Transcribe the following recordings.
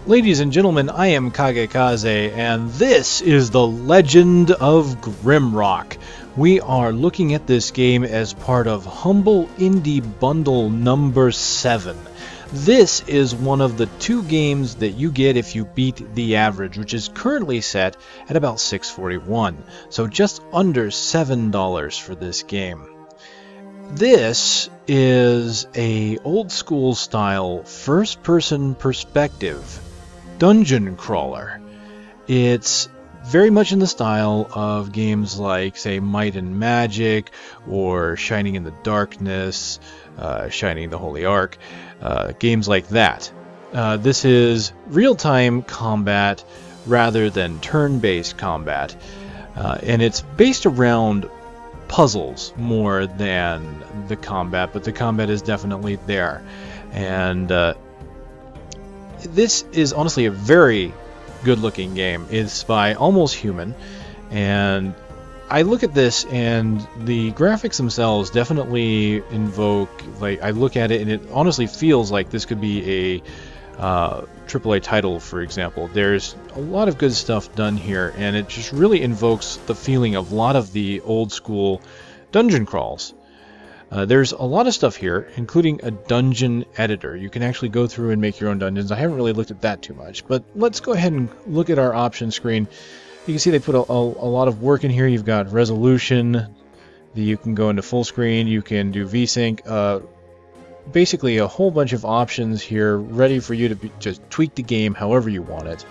Ladies and gentlemen, I am Kagekaze, and this is the Legend of Grimrock. We are looking at this game as part of Humble Indie Bundle number 7. This is one of the 2 games that you get if you beat the average, which is currently set at about $6.41, so just under $7 for this game. This is a old school style first-person perspective dungeon crawler. It's very much in the style of games like, say, Might and Magic, or Shining in the Darkness, Shining the Holy Ark, games like that. This is real-time combat rather than turn-based combat, and it's based around puzzles more than the combat, but the combat is definitely there. And this is honestly a very good-looking game. It's by Almost Human, and I look at this and the graphics themselves definitely invoke, like, I look at it and it honestly feels like this could be a AAA title, for example. There's a lot of good stuff done here, and it just really invokes the feeling of a lot of the old school dungeon crawls. There's a lot of stuff here, including a dungeon editor. You can actually go through and make your own dungeons. I haven't really looked at that too much, but let's go ahead and look at our options screen. You can see they put a lot of work in here. You've got resolution, you can go into full screen, you can do VSync, basically a whole bunch of options here ready for you to just tweak the game however you want it.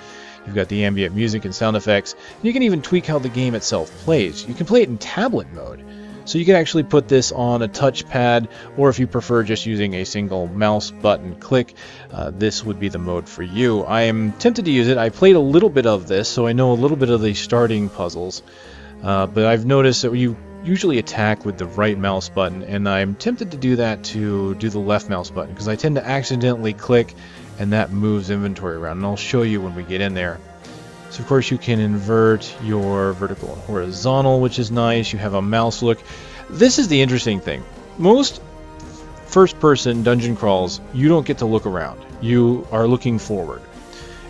You've got the ambient music and sound effects. You can even tweak how the game itself plays. You can play it in tablet mode. So you can actually put this on a touchpad, or if you prefer just using a single mouse button click, this would be the mode for you. I am tempted to use it. I played a little bit of this, so I know a little bit of the starting puzzles. But I've noticed that you usually attack with the right mouse button, and I'm tempted to do that to do the left mouse button, because I tend to accidentally click, and that moves inventory around, and I'll show you when we get in there. So of course you can invert your vertical and horizontal, which is nice. You have a mouse look. This is the interesting thing. Most first-person dungeon crawls, you don't get to look around. You are looking forward.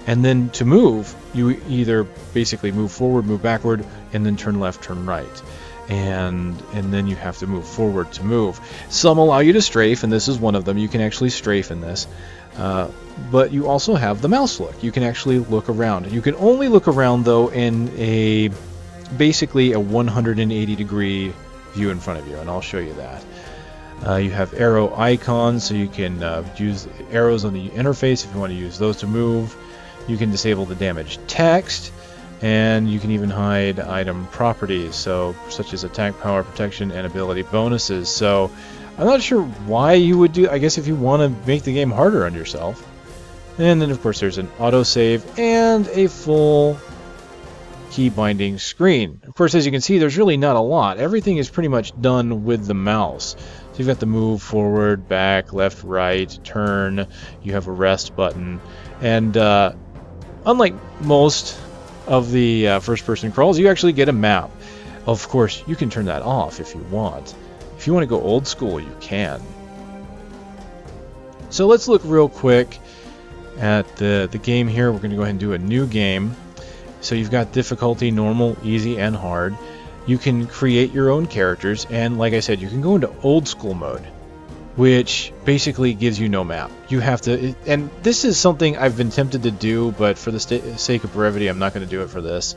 And then to move, you either basically move forward, move backward, and then turn left, turn right. And then you have to move forward to move. Some allow you to strafe, and this is one of them. You can actually strafe in this. But you also have the mouse look. You can actually look around. You can only look around, though, in basically a 180-degree view in front of you, and I'll show you that. You have arrow icons, so you can use arrows on the interface if you want to use those to move. You can disable the damage text, and you can even hide item properties, so such as attack power, protection, and ability bonuses. So I'm not sure why you would do. I guess if you want to make the game harder on yourself. And then of course there's an autosave and a full key binding screen. Of course, as you can see, there's really not a lot. Everything is pretty much done with the mouse. So you've got the move, forward, back, left, right, turn. You have a rest button, and unlike most of the first-person crawls, you actually get a map. Of course, you can turn that off if you want. If you want to go old school, you can. So let's look real quick at the game here. We're going to go ahead and do a new game. So you've got difficulty, normal, easy, and hard. You can create your own characters, and like I said, you can go into old school mode, which basically gives you no map. You have to, and this is something I've been tempted to do, but for the sake of brevity, I'm not going to do it for this.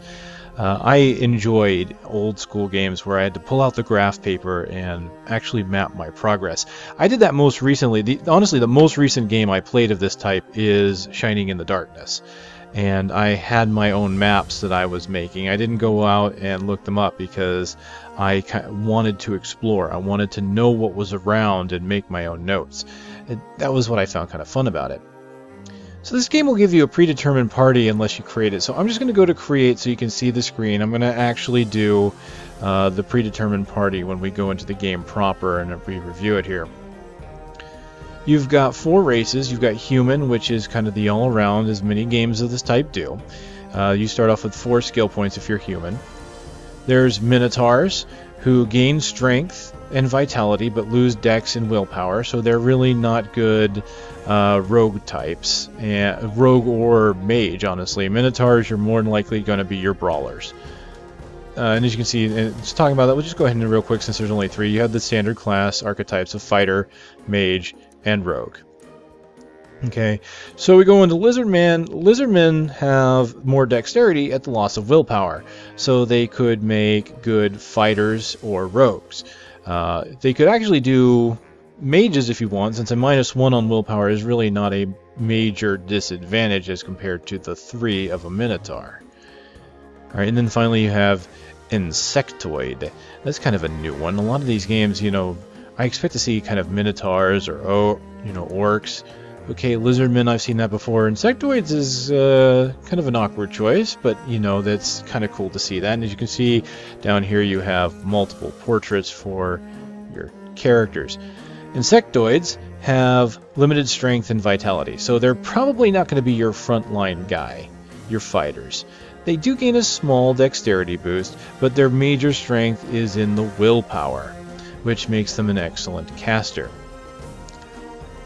I enjoyed old school games where I had to pull out the graph paper and actually map my progress. I did that most recently. Honestly, the most recent game I played of this type is Shining in the Darkness. And I had my own maps that I was making. I didn't go out and look them up because I wanted to explore. I wanted to know what was around and make my own notes. That was what I found kind of fun about it. So this game will give you a predetermined party unless you create it. So I'm just going to go to create so you can see the screen. I'm going to actually do the predetermined party when we go into the game proper and we review it here. You've got 4 races. You've got human, which is kind of the all-around, as many games of this type do. You start off with 4 skill points if you're human. There's minotaurs, who gain strength and vitality but lose dex and willpower, so they're really not good rogue types, and rogue or mage, honestly. Minotaurs, you're more than likely going to be your brawlers. And as you can see, and just talking about that, we'll just go ahead and real quick, since there's only 3. You have the standard class archetypes of fighter, mage, and rogue. Okay, so we go into Lizardmen. Lizardmen have more dexterity at the loss of willpower, so they could make good fighters or rogues. They could actually do mages if you want, since a -1 on willpower is really not a major disadvantage as compared to the 3 of a Minotaur. Alright, and then finally you have Insectoid. That's kind of a new one. A lot of these games, you know, I expect to see kind of Minotaurs or, you know, orcs. Okay, Lizardmen, I've seen that before. Insectoids is kind of an awkward choice, but, you know, that's kind of cool to see that. And as you can see down here, you have multiple portraits for your characters. Insectoids have limited strength and vitality, so they're probably not going to be your frontline guy, your fighters. They do gain a small dexterity boost, but their major strength is in the willpower, which makes them an excellent caster.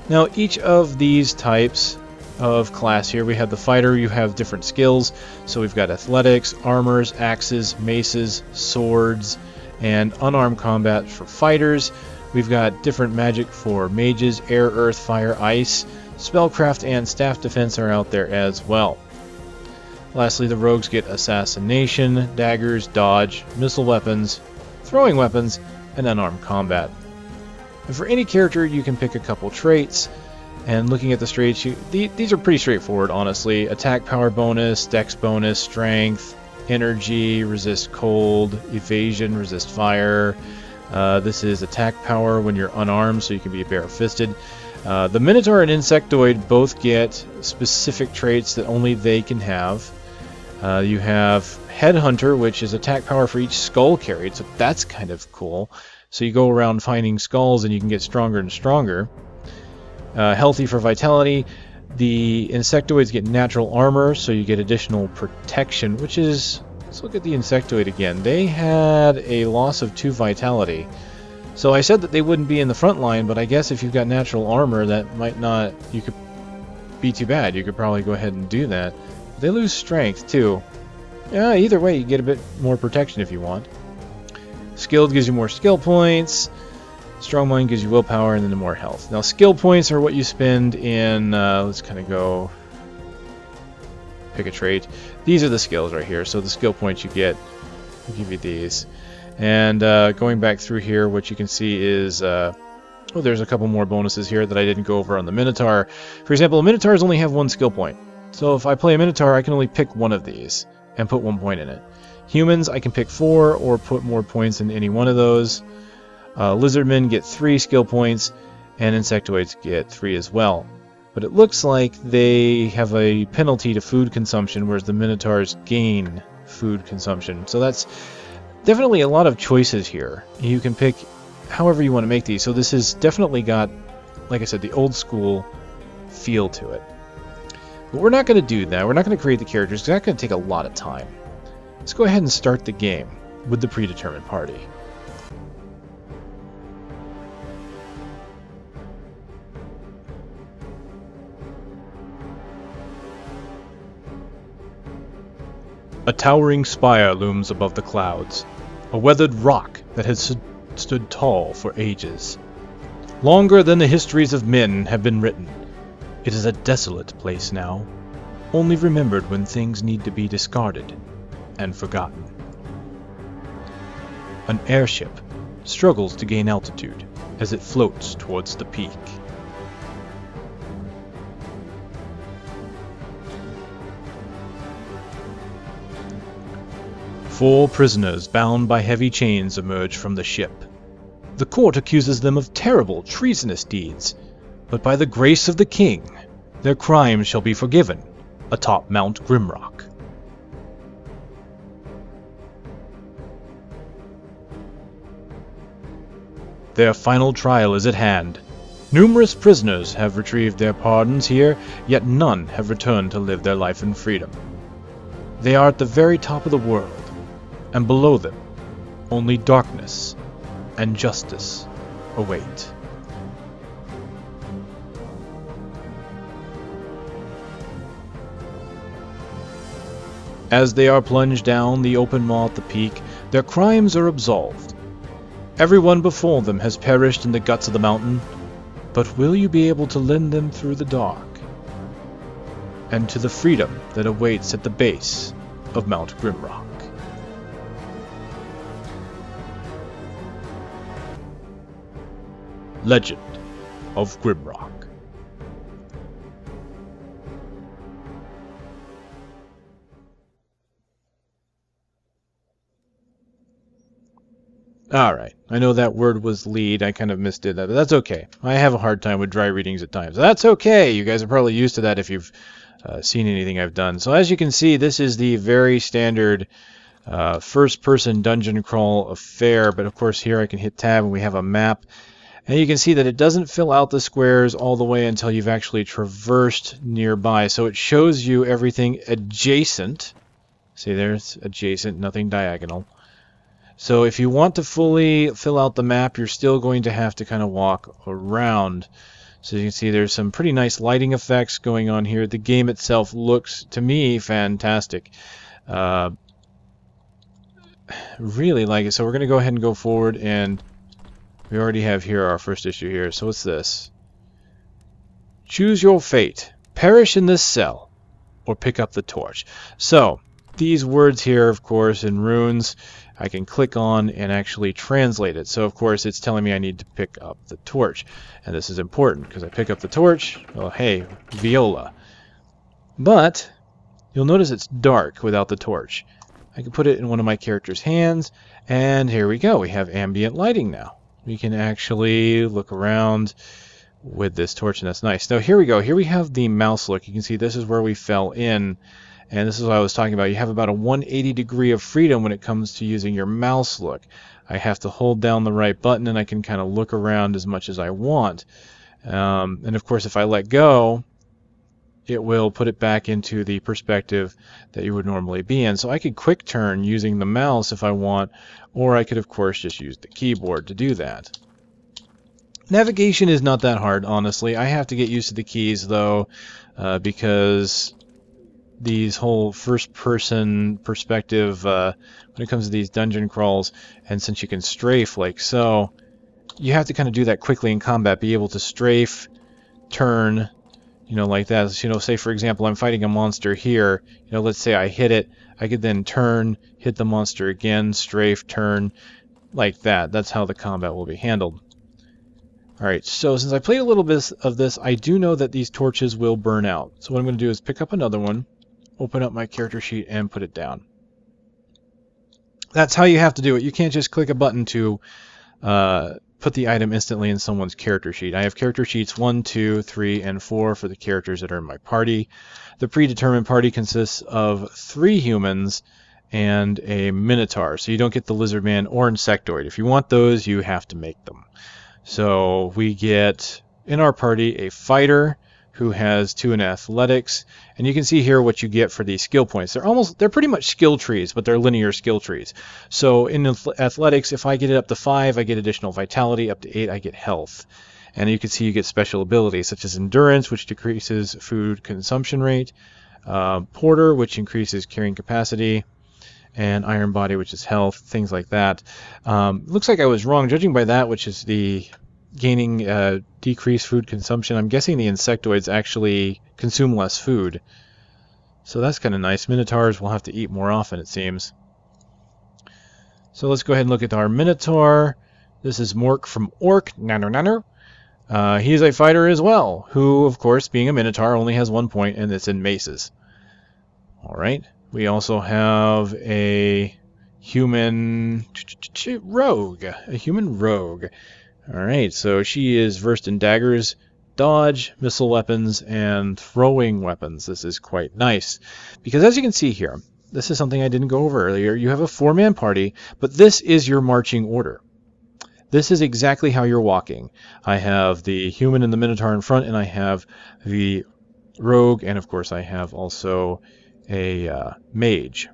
Now, each of these types of class here, we have the fighter, you have different skills. So we've got athletics, armors, axes, maces, swords, and unarmed combat for fighters. We've got different magic for mages, air, earth, fire, ice. Spellcraft and staff defense are out there as well. Lastly, the rogues get assassination, daggers, dodge, missile weapons, throwing weapons, and unarmed combat. And for any character, you can pick a couple traits. And looking at the traits, these are pretty straightforward, honestly. Attack power bonus, dex bonus, strength, energy, resist cold, evasion, resist fire. This is attack power when you're unarmed, so you can be bare-fisted. The Minotaur and Insectoid both get specific traits that only they can have. You have Headhunter, which is attack power for each skull carried, so that's kind of cool. So you go around finding skulls and you can get stronger and stronger. Healthy for vitality. The Insectoids get natural armor, so you get additional protection, which is... Let's look at the Insectoid again. They had a loss of 2 vitality. So I said that they wouldn't be in the front line, but I guess if you've got natural armor, that might not... You could be too bad. You could probably go ahead and do that. They lose strength, too. Yeah, either way, you get a bit more protection if you want. Skilled gives you more skill points. Strong Mind gives you willpower and then more health. Now, skill points are what you spend in... let's kind of go... Pick a trait. These are the skills right here. So the skill points you get, will give you these. And going back through here, what you can see is... oh, there's a couple more bonuses here that I didn't go over on the Minotaur. For example, Minotaurs only have 1 skill point. So if I play a Minotaur, I can only pick 1 of these and put 1 point in it. Humans, I can pick 4 or put more points in any one of those. Lizardmen get 3 skill points, and Insectoids get 3 as well. But it looks like they have a penalty to food consumption, whereas the Minotaurs gain food consumption. So that's definitely a lot of choices here. You can pick however you want to make these. So this has definitely got, like I said, the old school feel to it. But we're not going to do that. We're not going to create the characters, because that's going to take a lot of time. Let's go ahead and start the game with the predetermined party. A towering spire looms above the clouds, a weathered rock that has stood tall for ages. Longer than the histories of men have been written. It is a desolate place now, only remembered when things need to be discarded and forgotten. An airship struggles to gain altitude as it floats towards the peak. Four prisoners bound by heavy chains emerge from the ship. The court accuses them of terrible, treasonous deeds, but by the grace of the king, their crimes shall be forgiven atop Mount Grimrock. Their final trial is at hand. Numerous prisoners have retrieved their pardons here, yet none have returned to live their life in freedom. They are at the very top of the world, and below them Only darkness and justice await. As they are plunged down the open maw at the peak, their crimes are absolved. Everyone before them has perished in the guts of the mountain, but will you be able to lend them through the dark and to the freedom that awaits at the base of Mount Grimrock? Legend of Grimrock. Alright, I know that word was lead, I kind of misdid that, but that's okay. I have a hard time with dry readings at times. That's okay, you guys are probably used to that if you've seen anything I've done. So as you can see, this is the very standard first-person dungeon crawl affair, but of course here I can hit tab and we have a map. And you can see that it doesn't fill out the squares all the way until you've actually traversed nearby. So it shows you everything adjacent. See, there's adjacent, nothing diagonal. So if you want to fully fill out the map, you're still going to have to kind of walk around. So you can see there's some pretty nice lighting effects going on here. The game itself looks, to me, fantastic. Really like it. So we're going to go ahead and go forward, and we already have here our first issue here. So what's this? Choose your fate. Perish in this cell, or pick up the torch. So these words here, of course, in runes, I can click on and actually translate it. So of course it's telling me I need to pick up the torch. And this is important because I pick up the torch, well, hey, viola. But you'll notice it's dark without the torch. I can put it in one of my character's hands, and here we go. We have ambient lighting now. We can actually look around with this torch, and that's nice. Now here we go. Here we have the mouse look. You can see this is where we fell in. And this is what I was talking about. You have about a 180 degree of freedom when it comes to using your mouse look. I have to hold down the right button and I can kind of look around as much as I want. And of course if I let go, it will put it back into the perspective that you would normally be in. So I could quick turn using the mouse if I want, or I could of course just use the keyboard to do that. Navigation is not that hard, honestly. I have to get used to the keys though, because these whole first-person perspective when it comes to these dungeon crawls, and since you can strafe like so, you have to kind of do that quickly in combat, be able to strafe, turn, you know, like that. You know, say for example I'm fighting a monster here, you know, let's say I hit it, I could then turn, hit the monster again, strafe, turn, like that. That's how the combat will be handled. Alright, so since I played a little bit of this, I do know that these torches will burn out. So what I'm going to do is pick up another one, open up my character sheet, and put it down. That's how you have to do it. You can't just click a button to put the item instantly in someone's character sheet. I have character sheets 1, 2, 3, and 4 for the characters that are in my party. The predetermined party consists of 3 humans and a minotaur, so you don't get the lizard man or insectoid. If you want those, you have to make them. So we get in our party a fighter who has 2 in athletics, and you can see here what you get for these skill points. They're pretty much skill trees, but they're linear skill trees. So in athletics, if I get it up to 5, I get additional vitality. Up to 8, I get health. And you can see you get special abilities such as endurance, which decreases food consumption rate, porter, which increases carrying capacity, and iron body, which is health, things like that. Looks like I was wrong, judging by that, which is the gaining decreased food consumption. I'm guessing the insectoids actually consume less food. So that's kind of nice. Minotaurs will have to eat more often, it seems. So let's go ahead and look at our Minotaur. This is Mork from Orc. Nanner nanner. He is a fighter as well, who, of course, being a Minotaur, only has 1 point, and it's in maces. Alright. We also have a human rogue. A human rogue. Alright, so she is versed in daggers, dodge, missile weapons, and throwing weapons. This is quite nice. Because as you can see here, this is something I didn't go over earlier. You have a 4-man party, but this is your marching order. This is exactly how you're walking. I have the human and the Minotaur in front, and I have the rogue, and of course I have also a mage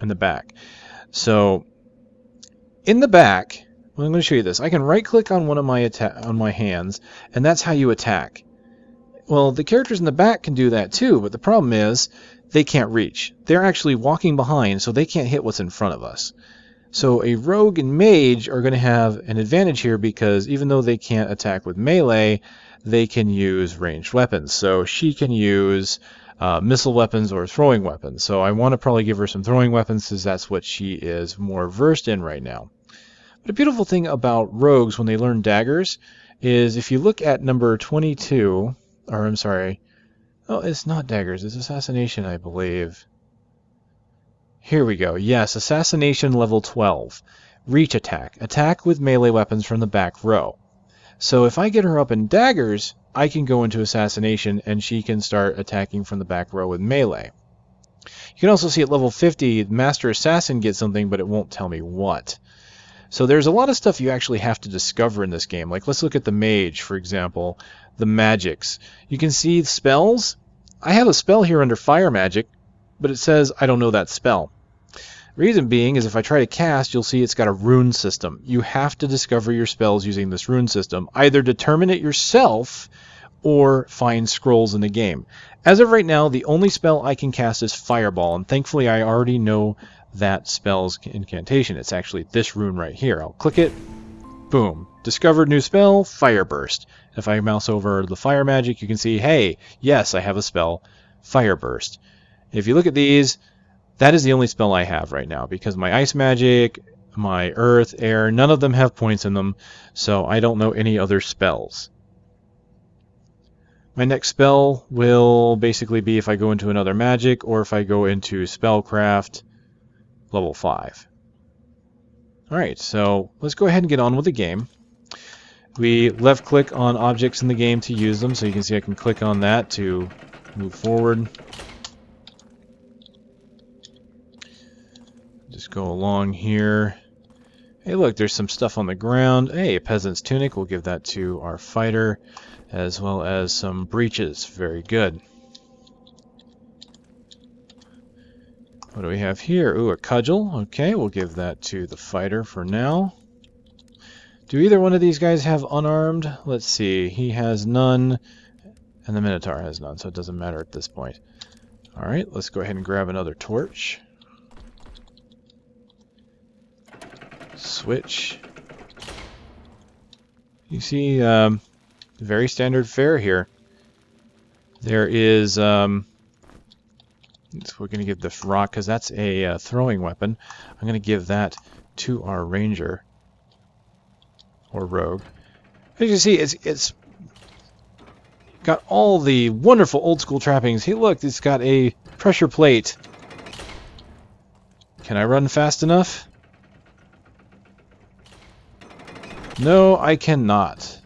in the back. So In the back, well, I'm going to show you this. I can right-click on one of my hands, and that's how you attack. Well, the characters in the back can do that too, but the problem is they can't reach. They're actually walking behind, so they can't hit what's in front of us. So a rogue and mage are going to have an advantage here because even though they can't attack with melee, they can use ranged weapons. So she can use missile weapons or throwing weapons. So I want to probably give her some throwing weapons because that's what she is more versed in right now. But a beautiful thing about rogues when they learn daggers is if you look at number 22, or I'm sorry, oh, it's not daggers, it's assassination, I believe. Here we go. Yes, assassination level 12. Reach attack. Attack with melee weapons from the back row. So if I get her up in daggers, I can go into assassination and she can start attacking from the back row with melee. You can also see at level 50, Master Assassin gets something, but it won't tell me what. So there's a lot of stuff you actually have to discover in this game. Like let's look at the mage, for example, the magics. You can see spells. I have a spell here under fire magic, but it says I don't know that spell. Reason being is if I try to cast, you'll see it's got a rune system. You have to discover your spells using this rune system. Either determine it yourself or find scrolls in the game. As of right now, the only spell I can cast is Fireball, and thankfully I already know that spell's incantation. It's actually this rune right here. I'll click it. Boom. Discovered new spell, Fire Burst. If I mouse over the fire magic, you can see, hey, yes, I have a spell, Fire Burst. If you look at these, that is the only spell I have right now, because my ice magic, my earth, air, none of them have points in them, so I don't know any other spells. My next spell will basically be if I go into another magic, or if I go into spellcraft, level 5. Alright, so let's go ahead and get on with the game. We left click on objects in the game to use them, so you can see I can click on that to move forward. Just go along here. Hey, look, there's some stuff on the ground. Hey, a peasant's tunic. We'll give that to our fighter, as well as some breeches. Very good. What do we have here? Ooh, a cudgel. Okay, we'll give that to the fighter for now. Do either one of these guys have unarmed? Let's see. He has none, and the Minotaur has none, so it doesn't matter at this point. Alright, let's go ahead and grab another torch. Switch. You see very standard fare here. There is so we're going to give this rock because that's a throwing weapon. I'm going to give that to our ranger or rogue. As you can see, it's got all the wonderful old school trappings. Hey, look, it's got a pressure plate. Can I run fast enough? No, I cannot.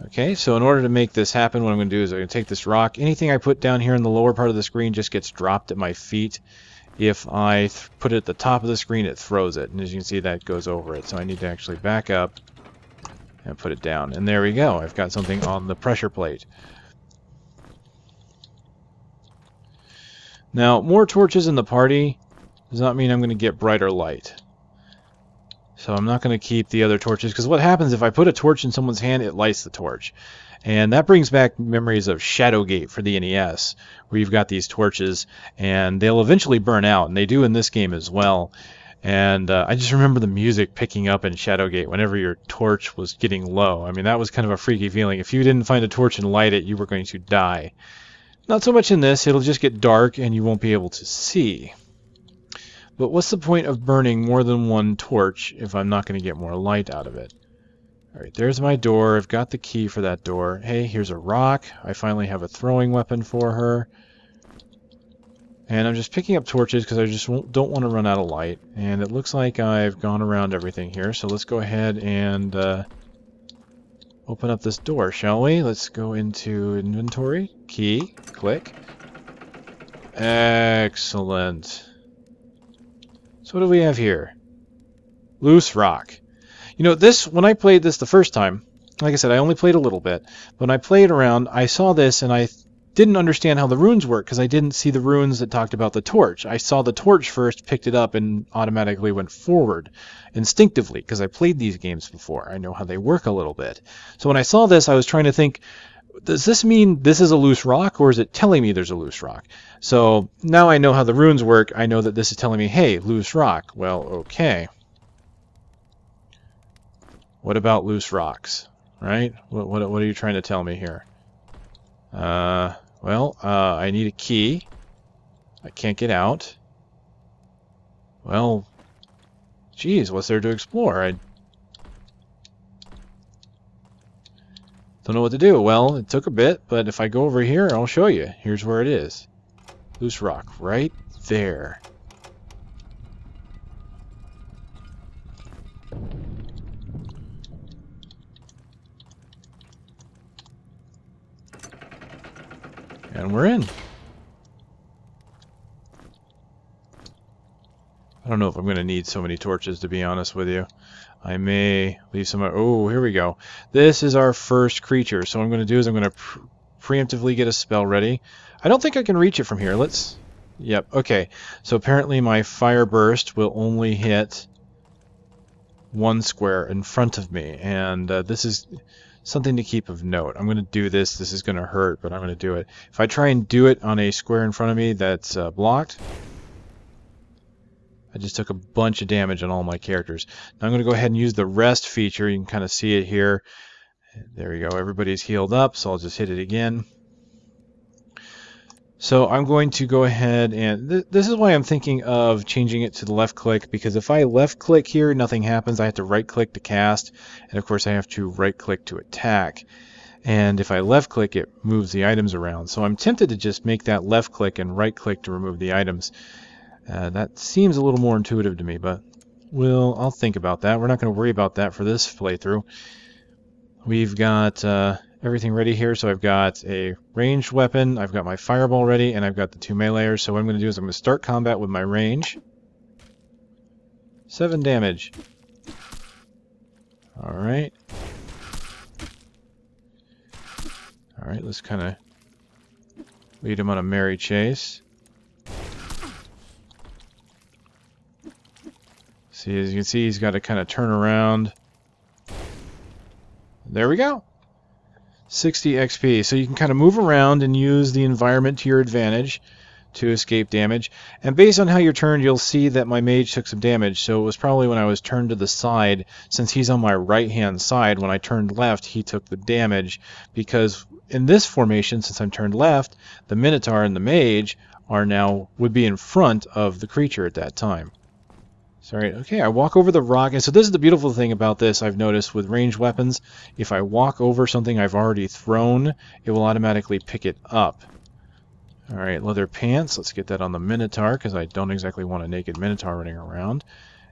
Okay, so in order to make this happen, what I'm going to do is I'm going to take this rock. Anything I put down here in the lower part of the screen just gets dropped at my feet. If I put it at the top of the screen, it throws it. And as you can see, that goes over it. So I need to actually back up and put it down. And there we go. I've got something on the pressure plate. Now, more torches in the party does not mean I'm going to get brighter light. So I'm not going to keep the other torches, because what happens if I put a torch in someone's hand, it lights the torch. And that brings back memories of Shadowgate for the NES, where you've got these torches, and they'll eventually burn out, and they do in this game as well. And I just remember the music picking up in Shadowgate whenever your torch was getting low. I mean, that was kind of a freaky feeling. If you didn't find a torch and light it, you were going to die. Not so much in this. It'll just get dark, and you won't be able to see. But what's the point of burning more than one torch if I'm not going to get more light out of it? Alright, there's my door. I've got the key for that door. Hey, here's a rock. I finally have a throwing weapon for her. And I'm just picking up torches because I just don't want to run out of light. And it looks like I've gone around everything here. So let's go ahead and open up this door, shall we? Let's go into inventory. Key. Click. Excellent. So what do we have here? Loose rock. You know, this, when I played this the first time, like I said, I only played a little bit. When I played around, I saw this and I didn't understand how the runes work because I didn't see the runes that talked about the torch. I saw the torch first, picked it up, and automatically went forward instinctively because I played these games before. I know how they work a little bit. So when I saw this, I was trying to think, does this mean this is a loose rock, or is it telling me there's a loose rock? So now I know how the runes work. I know that this is telling me, hey, loose rock. Well, okay. What about loose rocks? Right? What are you trying to tell me here? I need a key. I can't get out. Well, geez, what's there to explore? I don't know what to do. Well, it took a bit, but if I go over here, I'll show you. Here's where it is. Loose rock, right there. And we're in. I don't know if I'm going to need so many torches, to be honest with you. I may leave some... Oh, here we go. This is our first creature. So what I'm going to do is I'm going to preemptively get a spell ready. I don't think I can reach it from here. Let's... Yep, okay. So apparently my fire burst will only hit one square in front of me. And this is something to keep of note. I'm going to do this. This is going to hurt, but I'm going to do it. If I try and do it on a square in front of me that's blocked, I just took a bunch of damage on all my characters. Now I'm going to go ahead and use the rest feature. You can kind of see it here. There we go. Everybody's healed up, so I'll just hit it again. So I'm going to go ahead and... This is why I'm thinking of changing it to the left click, because if I left click here, nothing happens. I have to right click to cast, and of course I have to right click to attack. And if I left click, it moves the items around. So I'm tempted to just make that left click and right click to remove the items. That seems a little more intuitive to me, but I'll think about that. We're not going to worry about that for this playthrough. We've got everything ready here, so I've got a ranged weapon, I've got my fireball ready, and I've got the 2 meleeers. So what I'm going to do is I'm going to start combat with my range. 7 damage. Alright. Alright, let's kind of lead him on a merry chase. See, as you can see, he's got to kind of turn around. There we go. 60 XP. So you can kind of move around and use the environment to your advantage to escape damage. And based on how you're turned, you'll see that my mage took some damage. So it was probably when I was turned to the side, since he's on my right-hand side. When I turned left, he took the damage. Because in this formation, since I'm turned left, the Minotaur and the mage would be in front of the creature at that time. Sorry, okay, I walk over the rock, and so this is the beautiful thing about this I've noticed with ranged weapons. If I walk over something I've already thrown, it will automatically pick it up. Alright, leather pants, let's get that on the Minotaur, because I don't exactly want a naked Minotaur running around.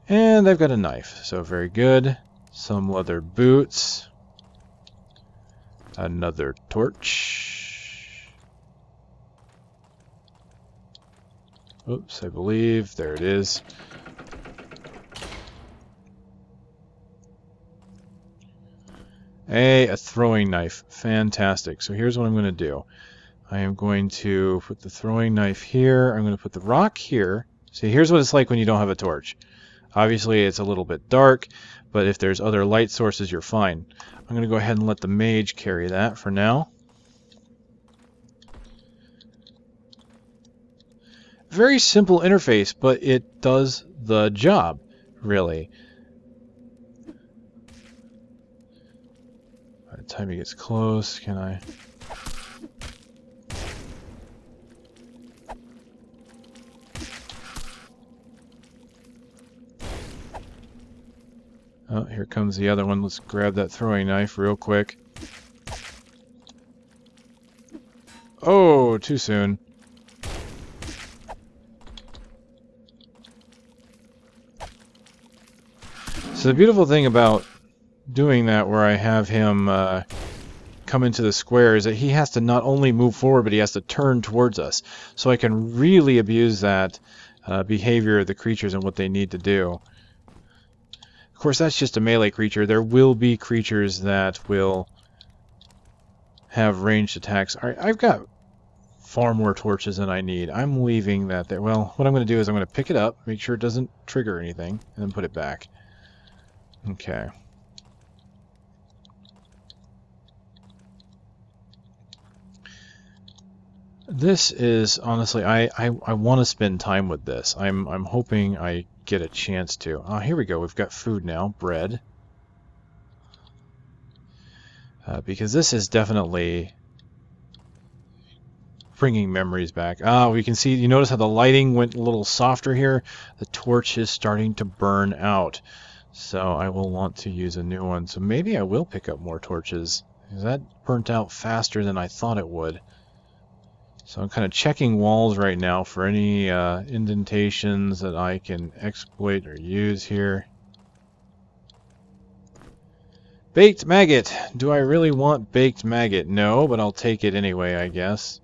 And I've got a knife, so very good. Some leather boots. Another torch. Oops, I believe, there it is. A throwing knife. Fantastic. So here's what I'm going to do. I am going to put the throwing knife here. I'm going to put the rock here. See, here's what it's like when you don't have a torch. Obviously, it's a little bit dark, but if there's other light sources, you're fine. I'm going to go ahead and let the mage carry that for now. Very simple interface, but it does the job, really. By the time he gets close, can I... Oh, here comes the other one. Let's grab that throwing knife real quick. Oh, too soon. So the beautiful thing about doing that, where I have him come into the square, is that he has to not only move forward, but he has to turn towards us. So I can really abuse that behavior of the creatures and what they need to do. Of course, that's just a melee creature. There will be creatures that will have ranged attacks. Alright, I've got far more torches than I need. I'm leaving that there. Well, what I'm going to do is I'm going to pick it up, make sure it doesn't trigger anything, and then put it back. Okay. This is honestly, I want to spend time with this. I'm hoping I get a chance to. Oh, here we go. We've got food now, bread. Because this is definitely bringing memories back. Ah, we can see, you notice how the lighting went a little softer here? The torch is starting to burn out. So I will want to use a new one. So maybe I will pick up more torches, because that burnt out faster than I thought it would. So I'm kind of checking walls right now for any indentations that I can exploit or use here. Baked maggot! Do I really want baked maggot? No, but I'll take it anyway, I guess.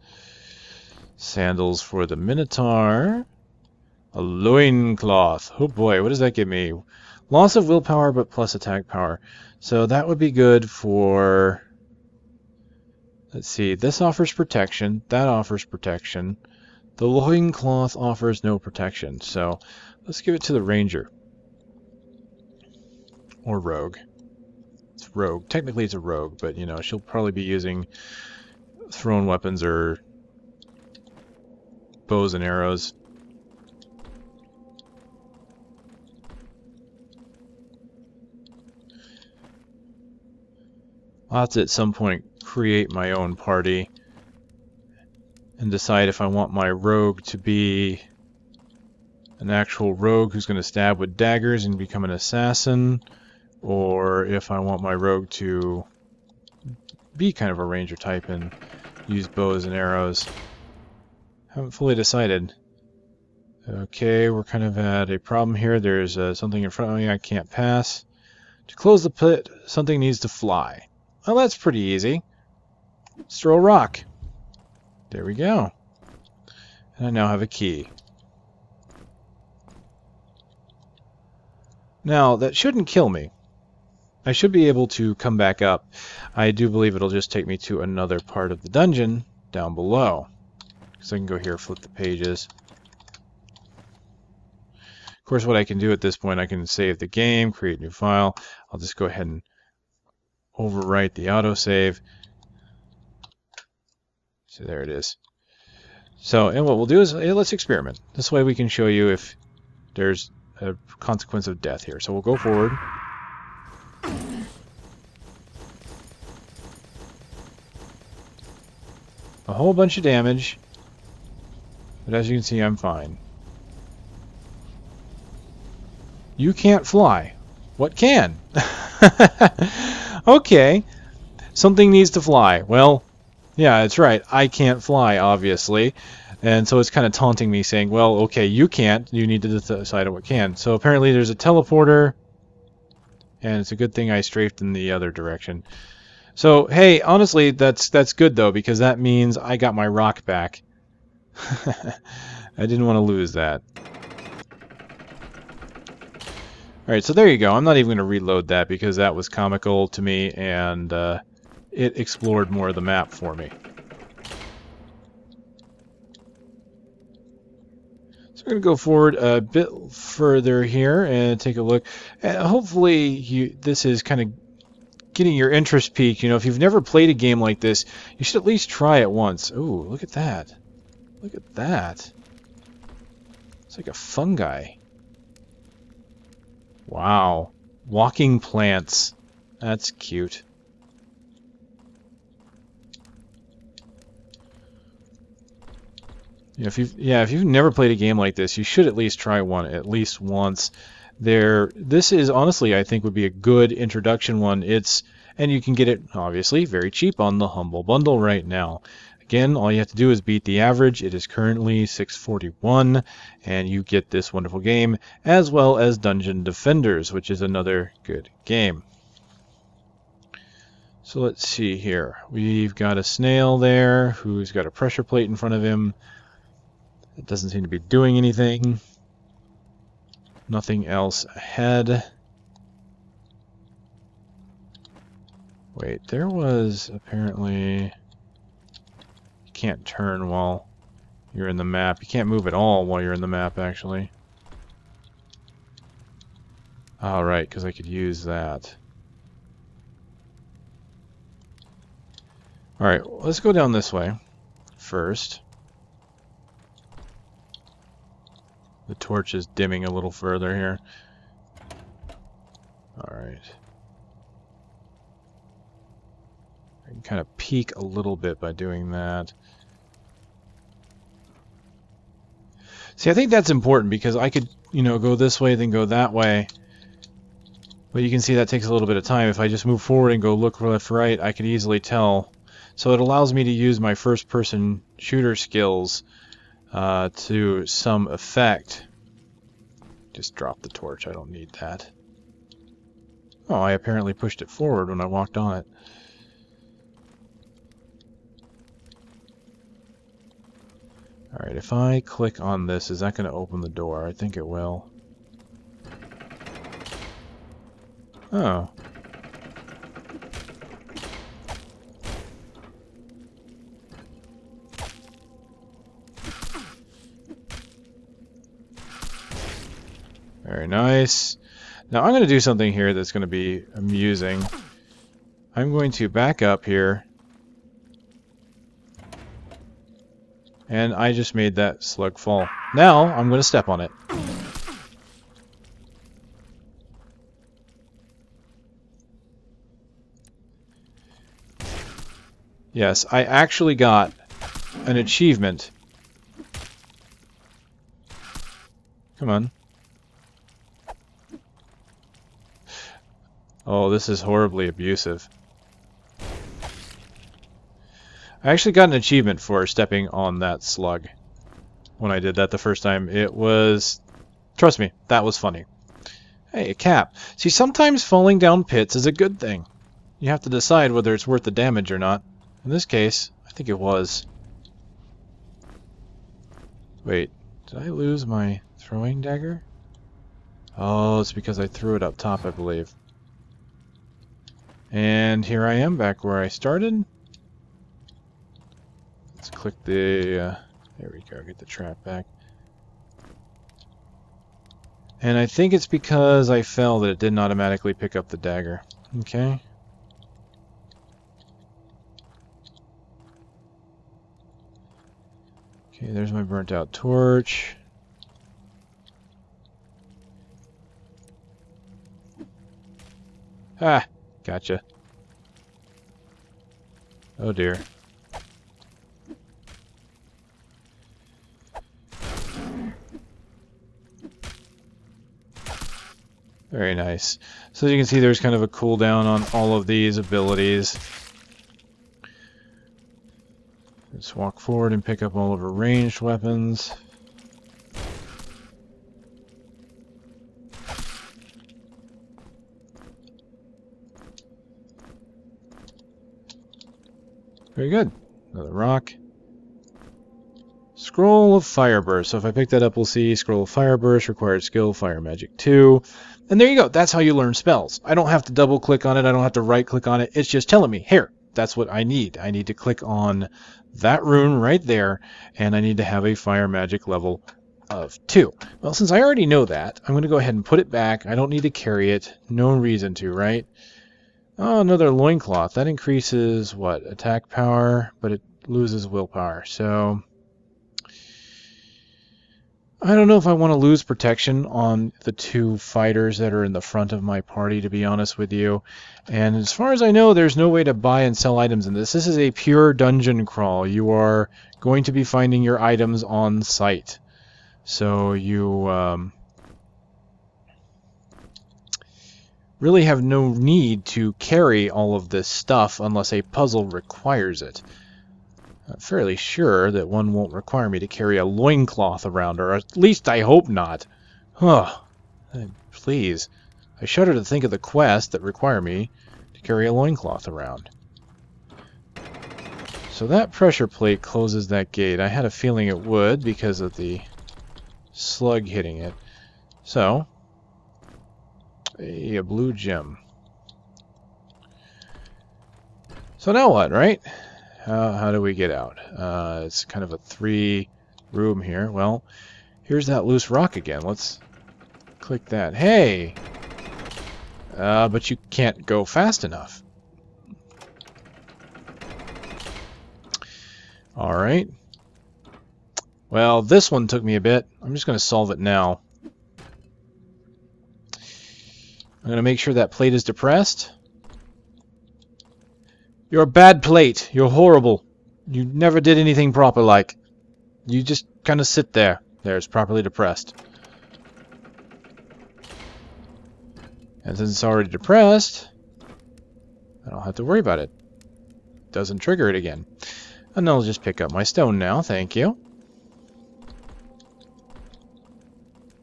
Sandals for the Minotaur. A loincloth. Oh boy, what does that give me? Loss of willpower, but plus attack power. So that would be good for... Let's see, this offers protection, that offers protection. The loincloth offers no protection, so let's give it to the ranger. Or rogue. It's rogue. Technically it's a rogue, but you know, she'll probably be using thrown weapons or bows and arrows. I'll have to at some point create my own party and decide if I want my rogue to be an actual rogue who's going to stab with daggers and become an assassin, or if I want my rogue to be kind of a ranger type and use bows and arrows. Haven't fully decided. Okay, we're kind of at a problem here. There's something in front of me I can't pass. To close the pit, something needs to fly. Well, that's pretty easy. Let's throw a rock. There we go. And I now have a key. Now, that shouldn't kill me. I should be able to come back up. I do believe it'll just take me to another part of the dungeon down below. So I can go here, flip the pages. Of course, what I can do at this point, I can save the game, create a new file. I'll just go ahead and overwrite the autosave. So there it is. So, and what we'll do is, let's experiment. This way we can show you if there's a consequence of death here. So we'll go forward. A whole bunch of damage. But as you can see, I'm fine. You can't fly. What can? Okay. Something needs to fly. Well, yeah, that's right. I can't fly, obviously. And so it's kind of taunting me, saying, well, okay, you can't. You need to decide on what can. So apparently there's a teleporter. And it's a good thing I strafed in the other direction. So, hey, honestly, that's good, though, because that means I got my rock back. I didn't want to lose that. Alright, so there you go. I'm not even going to reload that because that was comical to me, and it explored more of the map for me. So we're going to go forward a bit further here and take a look. And hopefully this is kind of getting your interest peaked. You know, if you've never played a game like this, you should at least try it once. Ooh, look at that. Look at that. It's like a fungi. Wow. Walking plants. That's cute. You know, if you've never played a game like this, you should at least try one at least once. This is honestly, I think, would be a good introduction one. And you can get it obviously very cheap on the Humble Bundle right now. Again, all you have to do is beat the average. It is currently $6.41, and you get this wonderful game, as well as Dungeon Defenders, which is another good game. So let's see here. We've got a snail there who's got a pressure plate in front of him. It doesn't seem to be doing anything. Nothing else ahead. Wait, there was apparently... can't turn while you're in the map. You can't move at all while you're in the map, actually. Oh, right, because I could use that. Alright, let's go down this way first. The torch is dimming a little further here. Alright. I can kind of peek a little bit by doing that. See, I think that's important because I could, you know, go this way, then go that way. But you can see that takes a little bit of time. If I just move forward and go look left, right, I could easily tell. So it allows me to use my first-person shooter skills to some effect. Just drop the torch. I don't need that. Oh, I apparently pushed it forward when I walked on it. Alright, if I click on this, is that going to open the door? I think it will. Oh. Very nice. Now I'm going to do something here that's going to be amusing. I'm going to back up here. And I just made that slug fall. Now I'm going to step on it. Yes, I actually got an achievement. Come on. Oh, this is horribly abusive. I actually got an achievement for stepping on that slug when I did that the first time. It was... Trust me, that was funny. Hey, a cap. See, sometimes falling down pits is a good thing. You have to decide whether it's worth the damage or not. In this case, I think it was. Wait, did I lose my throwing dagger? Oh, it's because I threw it up top, I believe. And here I am, back where I started. Let's click the... there we go, get the trap back. And I think it's because I fell that it didn't automatically pick up the dagger. Okay. Okay, there's my burnt out torch. Ah, gotcha. Oh dear. Very nice. So as you can see, there's kind of a cooldown on all of these abilities. Let's walk forward and pick up all of our ranged weapons. Very good. Another rock. Scroll of Fire Burst. So if I pick that up, we'll see Scroll of Fire Burst, required skill, Fire Magic 2. And there you go. That's how you learn spells. I don't have to double click on it. I don't have to right click on it. It's just telling me, here, that's what I need. I need to click on that rune right there, and I need to have a Fire Magic level of 2. Well, since I already know that, I'm going to go ahead and put it back. I don't need to carry it. No reason to, right? Oh, another loincloth. That increases, what, attack power, but it loses willpower. So I don't know if I want to lose protection on the 2 fighters that are in the front of my party, to be honest with you. And as far as I know, there's no way to buy and sell items in this. This is a pure dungeon crawl. You are going to be finding your items on site. So you really have no need to carry all of this stuff unless a puzzle requires it. I'm fairly sure that one won't require me to carry a loincloth around, or at least I hope not. Huh. Please. I shudder to think of the quests that require me to carry a loincloth around. So that pressure plate closes that gate. I had a feeling it would because of the slug hitting it. So, a blue gem. So now what, right? How do we get out? It's kind of a 3-room here. Well, here's that loose rock again. Let's click that. Hey! But you can't go fast enough. Alright. Well, this one took me a bit. I'm just going to solve it now. I'm going to make sure that plate is depressed. You're a bad plate. You're horrible. You never did anything proper like. You just kind of sit there. There, it's properly depressed. And since it's already depressed, I don't have to worry about it. It doesn't trigger it again. And I'll just pick up my stone now, thank you.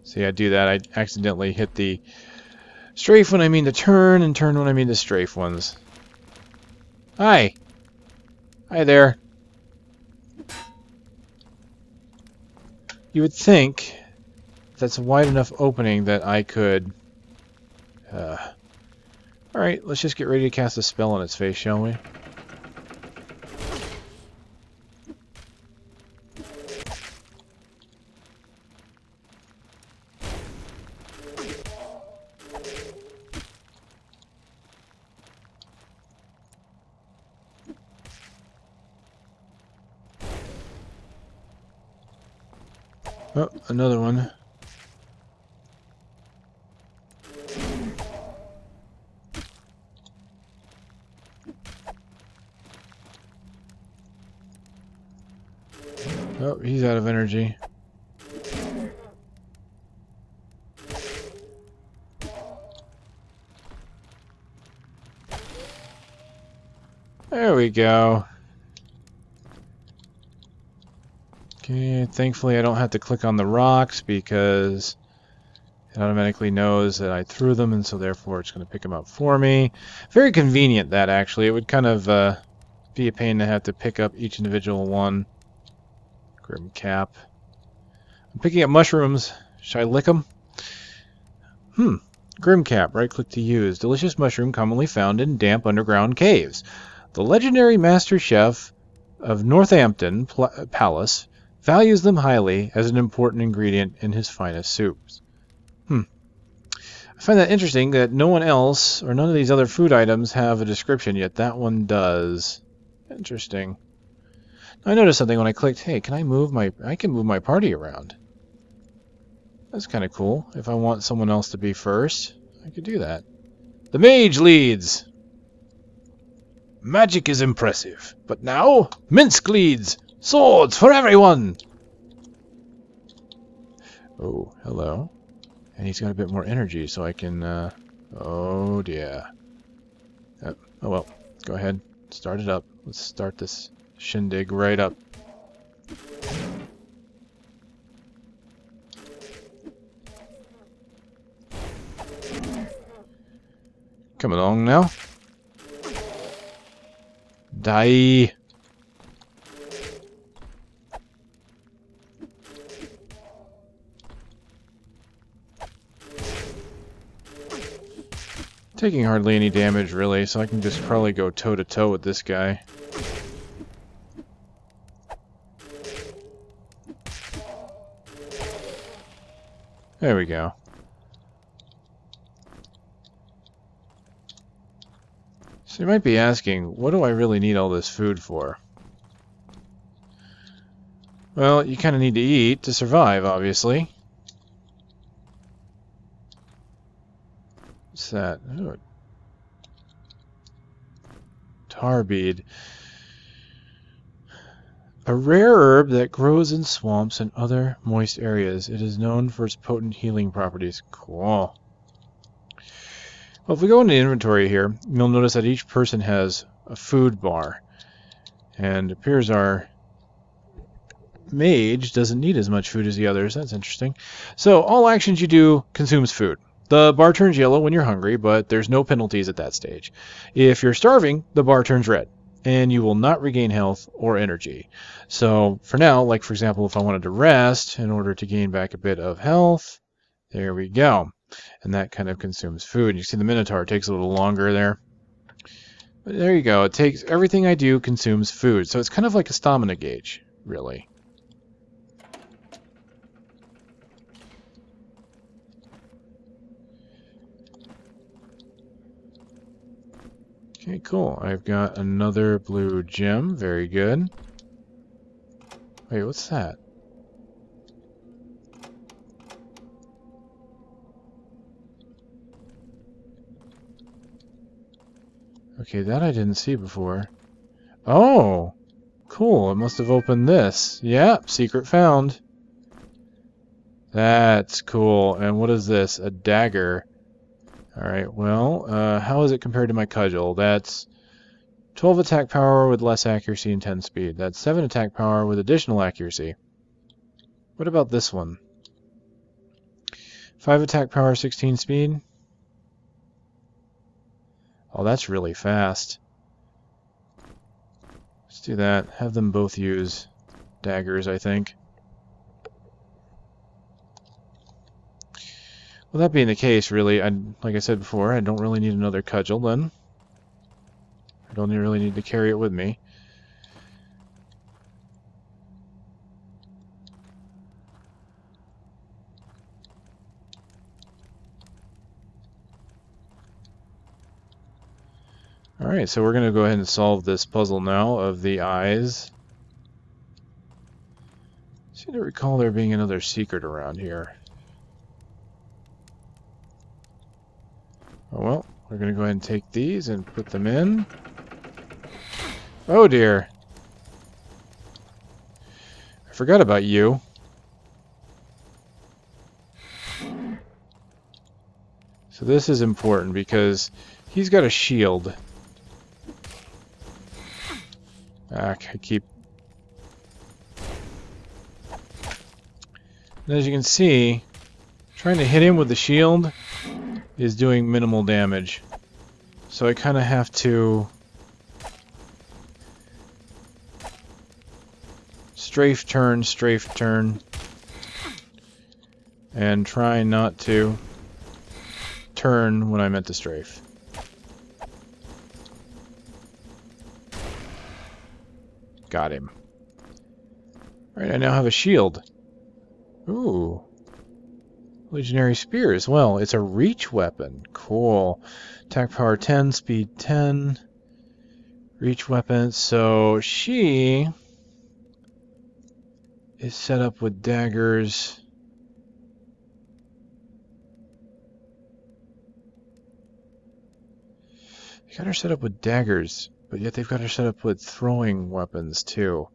See, I do that. I accidentally hit the strafe when I mean to turn, and turn when I mean to strafe ones. Hi! Hi there. You would think that's a wide enough opening that I could... Alright, let's just get ready to cast a spell on its face, shall we? Oh, another one. Oh, he's out of energy. There we go. Okay, thankfully I don't have to click on the rocks because it automatically knows that I threw them, and so therefore it's going to pick them up for me. Very convenient, that, actually. It would kind of be a pain to have to pick up each individual one. Grim cap. I'm picking up mushrooms. Should I lick them? Grim cap. Right click to use. Delicious mushroom commonly found in damp underground caves. The legendary master chef of Northampton Palace values them highly as an important ingredient in his finest soups. I find that interesting that no one else, or none of these other food items, have a description, yet that one does. Interesting. I noticed something when I clicked, hey, can I move I can move my party around. That's kind of cool. If I want someone else to be first, I could do that. The mage leads! Magic is impressive, but now, Minsk leads! Swords for everyone! Oh, hello. And he's got a bit more energy, so I can, oh dear. Oh well, go ahead. Start it up. Let's start this shindig right up. Come along now. Die. Taking hardly any damage, really, so I can just probably go toe-to-toe with this guy. There we go. So you might be asking, what do I really need all this food for? Well, you kind of need to eat to survive, obviously. What's that? Oh. Tar bead. A rare herb that grows in swamps and other moist areas. It is known for its potent healing properties. Cool. Well, if we go into the inventory here, you'll notice that each person has a food bar. And it appears our mage doesn't need as much food as the others. That's interesting. So, all actions you do consumes food. The bar turns yellow when you're hungry, but there's no penalties at that stage. If you're starving, the bar turns red, and you will not regain health or energy. So, for now, like for example, if I wanted to rest in order to gain back a bit of health, there we go. And that kind of consumes food. You see the Minotaur takes a little longer there. There you go. It takes everything I do consumes food, so it's kind of like a stamina gauge, really. Okay, cool. I've got another blue gem. Very good. Wait, what's that? Okay, that I didn't see before. Oh! Cool, it must have opened this. Yeah, secret found. That's cool. And what is this? A dagger. Alright, well, how is it compared to my cudgel? That's 12 attack power with less accuracy and 10 speed. That's 7 attack power with additional accuracy. What about this one? 5 attack power, 16 speed? Oh, that's really fast. Let's do that. Have them both use daggers, I think. Well, that being the case, really, like I said before, I don't really need another cudgel, then. I don't really need to carry it with me. Alright, so we're going to go ahead and solve this puzzle now of the eyes. I seem to recall there being another secret around here. Oh well, we're going to go ahead and take these and put them in. Oh dear. I forgot about you. So this is important because he's got a shield. I keep... And as you can see, trying to hit him with the shield is doing minimal damage. So I kind of have to strafe turn, and try not to turn when I meant to strafe. Got him. Alright, I now have a shield. Ooh. Legionary spear as well. It's a reach weapon. Cool. Attack power 10, speed 10. Reach weapon. So she is set up with daggers. They got her set up with daggers, but yet they've got her set up with throwing weapons too.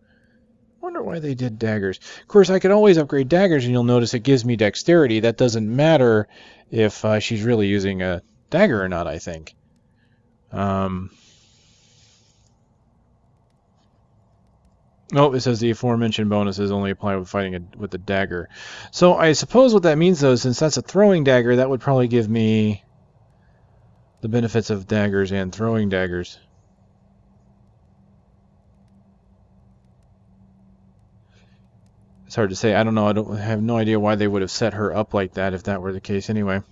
Wonder why they did daggers. Of course, I could always upgrade daggers, and you'll notice it gives me dexterity. That doesn't matter if she's really using a dagger or not, I think. Oh, it says the aforementioned bonuses only apply with fighting with a dagger. So I suppose what that means, though, since that's a throwing dagger, that would probably give me the benefits of daggers and throwing daggers. It's hard to say. I don't know. I have no idea why they would have set her up like that if that were the case anyway.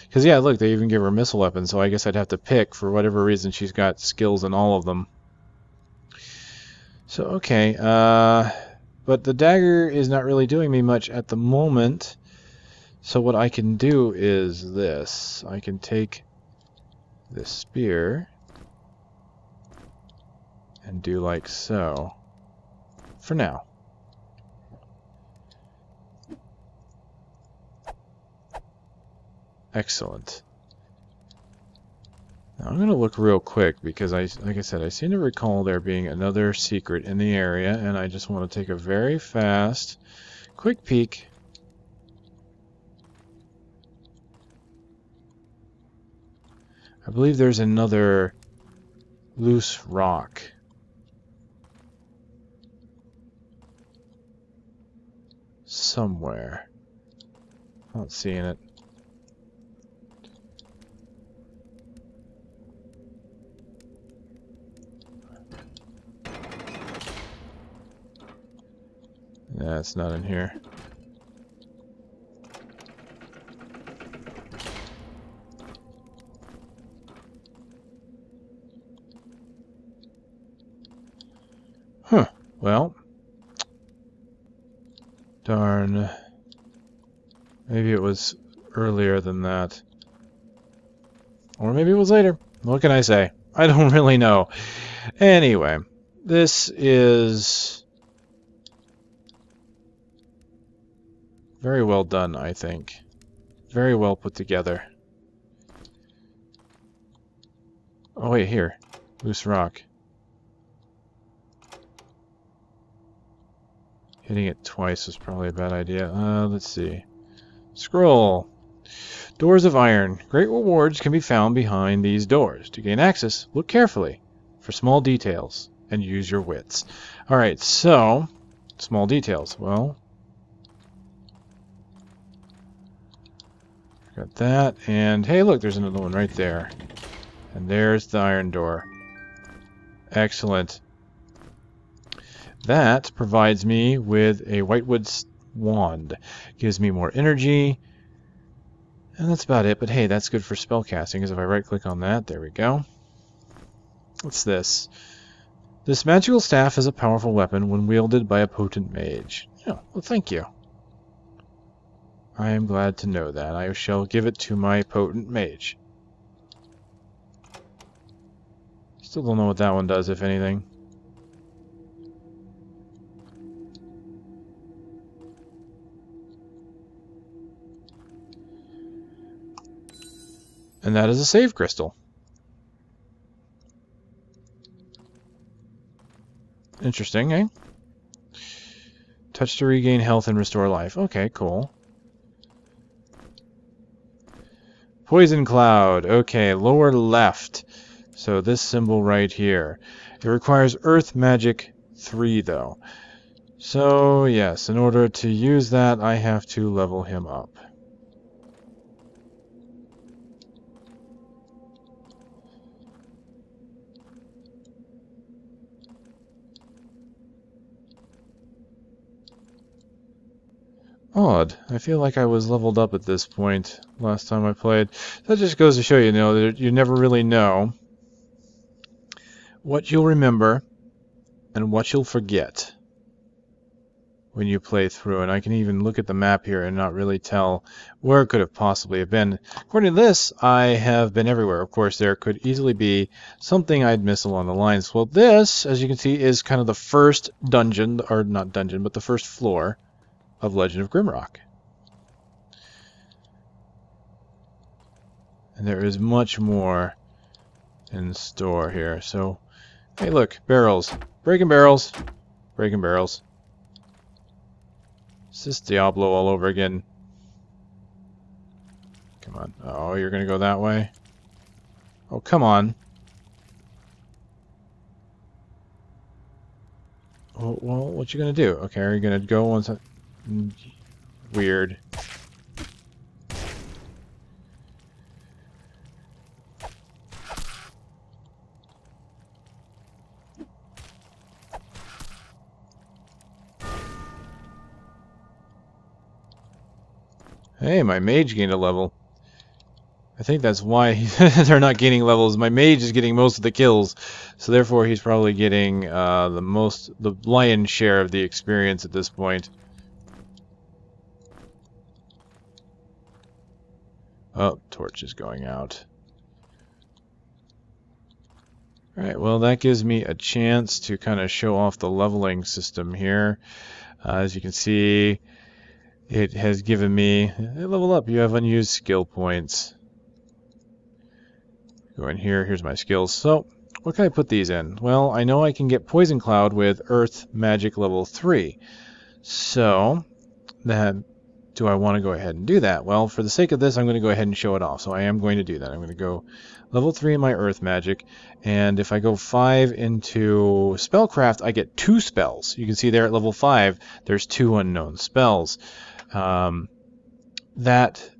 Because, yeah, look, they even give her a missile weapon, so I guess I'd have to pick. For whatever reason, she's got skills in all of them. So, okay. But the dagger is not really doing me much at the moment. So what I can do is this. I can take this spear and do like so. For now. Excellent. Now I'm going to look real quick because like I said, I seem to recall there being another secret in the area, and I just want to take a very fast, quick peek. I believe there's another loose rock. Somewhere. Not seeing it. Yeah, it's not in here. Maybe it was earlier than that. Or maybe it was later. What can I say? I don't really know. Anyway, this is very well done, I think. Very well put together. Oh wait, here. Loose rock. Hitting it twice was probably a bad idea. Let's see. Scroll. Doors of iron. Great rewards can be found behind these doors. To gain access, look carefully for small details and use your wits. Alright, so, small details. Well, got that, and hey, look, there's another one right there. And there's the iron door. Excellent. That provides me with a whitewood wand. Gives me more energy. And that's about it, but hey, that's good for spellcasting, because if I right-click on that, there we go. What's this? This magical staff is a powerful weapon when wielded by a potent mage. Oh, well, thank you. I am glad to know that. I shall give it to my potent mage. Still don't know what that one does, if anything. And that is a save crystal. Interesting, eh? Touch to regain health and restore life. Okay, cool. Poison cloud. Okay, lower left. So this symbol right here. It requires Earth Magic 3, though. So, yes, in order to use that, I have to level him up. Odd. I feel like I was leveled up at this point last time I played. That just goes to show you, that you never really know what you'll remember and what you'll forget when you play through. And I can even look at the map here and not really tell where it could have possibly have been. According to this, I have been everywhere. Of course, there could easily be something I'd miss along the lines. Well, this, as you can see, is kind of the first dungeon, or not dungeon, but the first floor of Legend of Grimrock. And there is much more in store here. So, hey look, barrels. Breaking barrels. Breaking barrels. It's this Diablo all over again. Come on. Oh, you're gonna go that way? Oh, come on. Oh, well, what you gonna do? Okay, are you gonna go once? Weird. Hey, my mage gained a level. I think that's why they're not gaining levels. My mage is getting most of the kills, so therefore he's probably getting the lion's share of the experience at this point. Oh, torch is going out. Alright, well that gives me a chance to kind of show off the leveling system here. As you can see, it has given me, level up, you have unused skill points. Go in here, here's my skills. So, what can I put these in? Well, I know I can get Poison Cloud with Earth Magic level 3. So, do I want to go ahead and do that? Well, for the sake of this, I'm going to go ahead and show it off. So I am going to do that. I'm going to go level 3 in my Earth Magic, and if I go 5 into Spellcraft, I get 2 spells. You can see there at level 5, there's 2 unknown spells. That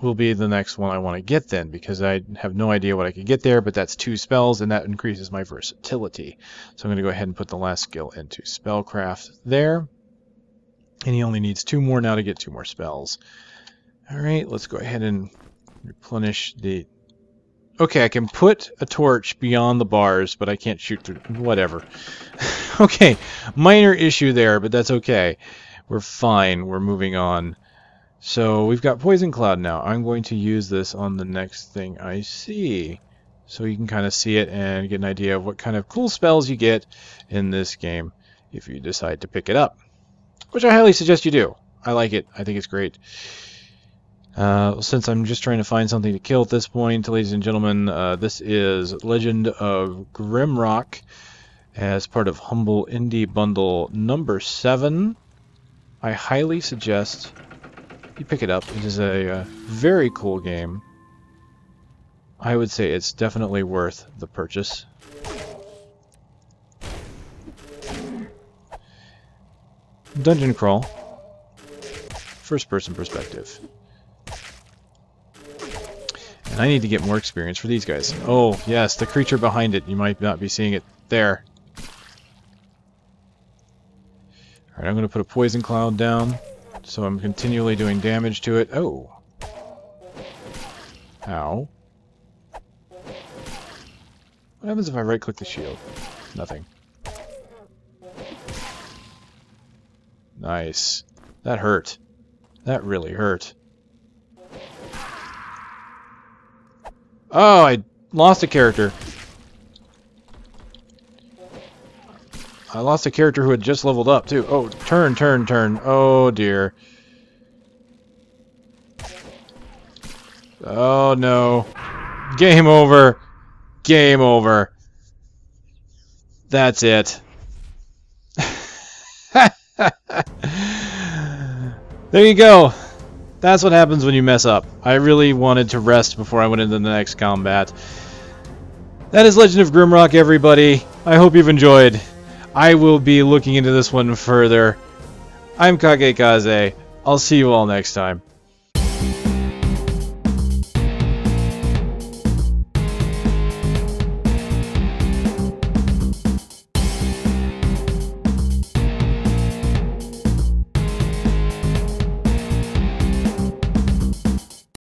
will be the next one I want to get then, because I have no idea what I could get there, but that's 2 spells, and that increases my versatility. So I'm going to go ahead and put the last skill into Spellcraft there. And he only needs 2 more now to get 2 more spells. Alright, let's go ahead and replenish the... Okay, I can put a torch beyond the bars, but I can't shoot through... Whatever. Okay, minor issue there, but that's okay. We're fine. We're moving on. So we've got Poison Cloud now. I'm going to use this on the next thing I see, so you can kind of see it and get an idea of what kind of cool spells you get in this game if you decide to pick it up, which I highly suggest you do. I like it. I think it's great. Since I'm just trying to find something to kill at this point, ladies and gentlemen, this is Legend of Grimrock as part of Humble Indie Bundle number 7. I highly suggest you pick it up. It is a very cool game. I would say it's definitely worth the purchase. Dungeon crawl. First person perspective. And I need to get more experience for these guys. Oh, yes, the creature behind it. You might not be seeing it there. Alright, I'm going to put a poison cloud down, so I'm continually doing damage to it. Oh. Ow. What happens if I right-click the shield? Nothing. Nice. That hurt. That really hurt. Oh, I lost a character. I lost a character who had just leveled up, too. Oh, turn, turn, turn. Oh, dear. Oh, no. Game over. Game over. That's it. There you go. That's what happens when you mess up. I really wanted to rest before I went into the next combat. That is Legend of Grimrock, everybody. I hope you've enjoyed. I will be looking into this one further. I'm Kagekaze. I'll see you all next time.